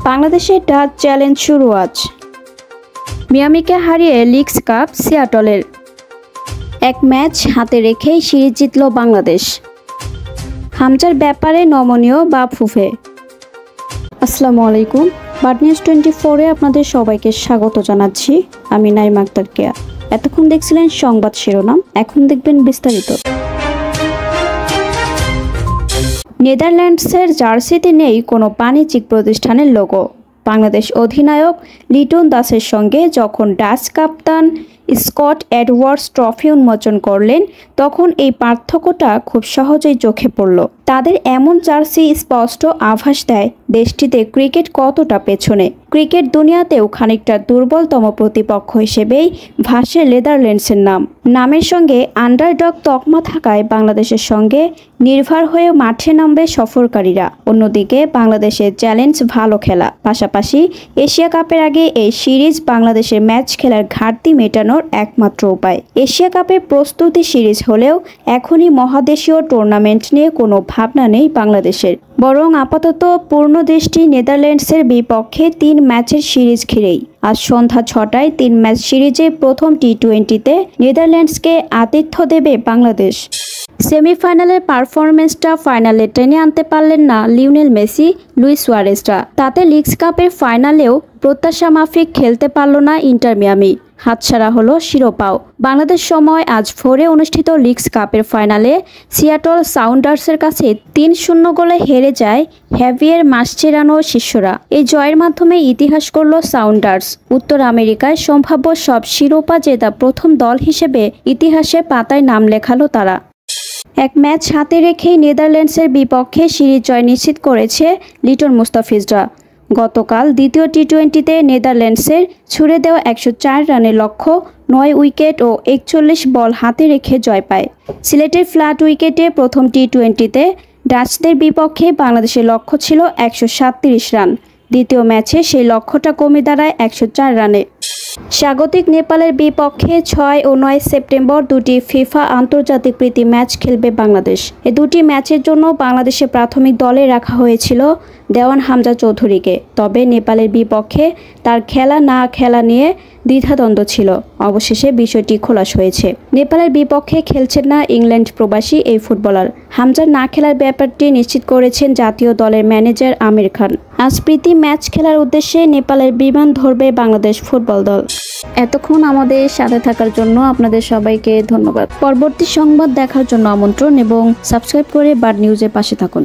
বাংলাদেশের Dutch challenge শুরু আজ। মিয়ামিকে হারিয়ে লিগস কাপ সিয়াটলের। এক ম্যাচ হাতে রেখেই সিরিজ জিতল বাংলাদেশ। হামজার ব্যাপারে নমনীয় বাফুফে। আসসালামু আলাইকুম, বার্ড নিউজ 24-এ আপনাদের সবাইকে স্বাগত জানাচ্ছি। আমি নাইমা আক্তার কেয়া। এতক্ষণ দেখছিলেন সংবাদ শিরোনাম, এখন দেখবেন বিস্তারিত। নেদারল্যান্ডসের জার্সিতে নেই কোনো বাণিজ্যিক প্রতিষ্ঠানের লোগো। বাংলাদেশ অধিনায়ক লিটন দাসের সঙ্গে যখন ডাচ কাপ্তান স্কট এডওয়ার্ডস ট্রফি উন্মোচন করলেন, তখন এই পার্থক্যটা খুব সহজেই চোখে পড়ল। তাদের এমন জার্সি স্পষ্ট আভাস দেয় দেশটিতে ক্রিকেট কতটা পেছনে। ক্রিকেট দুনিয়াতেও খানিকটা দুর্বলতম প্রতিপক্ষ হিসেবেই ভাসে নেদারল্যান্ডসের নাম। নামের সঙ্গে আন্ডারডগ তকমা থাকায় বাংলাদেশের সঙ্গে নির্ভর হয়ে মাঠে নামবে সফরকারীরা। অন্যদিকে বাংলাদেশের চ্যালেঞ্জ ভালো খেলা, পাশাপাশি এশিয়া কাপের আগে এই সিরিজ বাংলাদেশের ম্যাচ খেলার ঘাটতি মেটানোর একমাত্র উপায়। এশিয়া কাপের প্রস্তুতি সিরিজ হলেও এখনই মহাদেশীয় টুর্নামেন্ট নিয়ে কোনো ভাবনা নেই বাংলাদেশের, বরং আপাতত পূর্ণ দৃষ্টি নেদারল্যান্ডসের বিপক্ষে 3 ম্যাচের সিরিজ ঘিরেই। আজ সন্ধ্যা 6টায় 3 ম্যাচ সিরিজে প্রথম টি-20তে নেদারল্যান্ডসকে আতিথ্য দেবে বাংলাদেশ। সেমিফাইনালের পারফরমেন্সটা ফাইনালে টেনে আনতে পারলেন না লিওনেল মেসি, লুইস সুয়ারেজরা। তাতে লিগস কাপের ফাইনালেও প্রত্যাশা মাফিক খেলতে পারল না ইন্টার মিয়ামি। হাতছাড়া হলো শিরোপাও। বাংলাদেশ সময় আজ ভোরে অনুষ্ঠিত লিগস কাপের ফাইনালে সিয়াটল সাউন্ডার্সের কাছে 3-0 গোলে হেরে যায় হ্যাভিয়ের মাসচেরানো শিষ্যরা। এই জয়ের মাধ্যমে ইতিহাস করল সাউন্ডার্স। উত্তর আমেরিকায় সম্ভাব্য সব শিরোপা জেতা প্রথম দল হিসেবে ইতিহাসের পাতায় নাম লেখালো তারা। এক ম্যাচ হাতে রেখেই নেদারল্যান্ডসের বিপক্ষে সিরিজ জয় নিশ্চিত করেছে লিটন মুস্তাফিজরা। গতকাল দ্বিতীয় টি-20তে নেদারল্যান্ডসের ছুড়ে দেওয়া 104 রানের লক্ষ্য 9 উইকেট ও 41 বল হাতে রেখে জয় পায়। সিলেটের ফ্ল্যাট উইকেটে প্রথম টি-20তে ডাচদের বিপক্ষে বাংলাদেশের লক্ষ্য ছিল 137 রান। দ্বিতীয় ম্যাচে সেই লক্ষ্যটা কমে দাঁড়ায় 104 রানে। স্বাগতিক নেপালের বিপক্ষে 6 ও 9 সেপ্টেম্বর দুটি ফিফা আন্তর্জাতিক প্রীতি ম্যাচ খেলবে বাংলাদেশ। এই দুটি ম্যাচের জন্য বাংলাদেশের প্রাথমিক দলে রাখা হয়েছিল দেওয়ান হামজা চৌধুরীকে। তবে নেপালের বিপক্ষে তার খেলা না খেলা নিয়ে দ্বিধাদ্বন্দ্ব ছিল। অবশেষে বিষয়টি খোলাস হয়েছে। নেপালের বিপক্ষে খেলছেন না ইংল্যান্ড প্রবাসী এই ফুটবলার। হামজার না খেলার ব্যাপারটি নিশ্চিত করেছেন জাতীয় দলের ম্যানেজার আমির খান। আজ প্রীতি ম্যাচ খেলার উদ্দেশ্যে নেপালের বিমান ধরবে বাংলাদেশ ফুটবল দল। এতক্ষণ আমাদের সাথে থাকার জন্য আপনাদের সবাইকে ধন্যবাদ। পরবর্তী সংবাদ দেখার জন্য আমন্ত্রণ এবং সাবস্ক্রাইব করে বার্ড নিউজের পাশে থাকুন।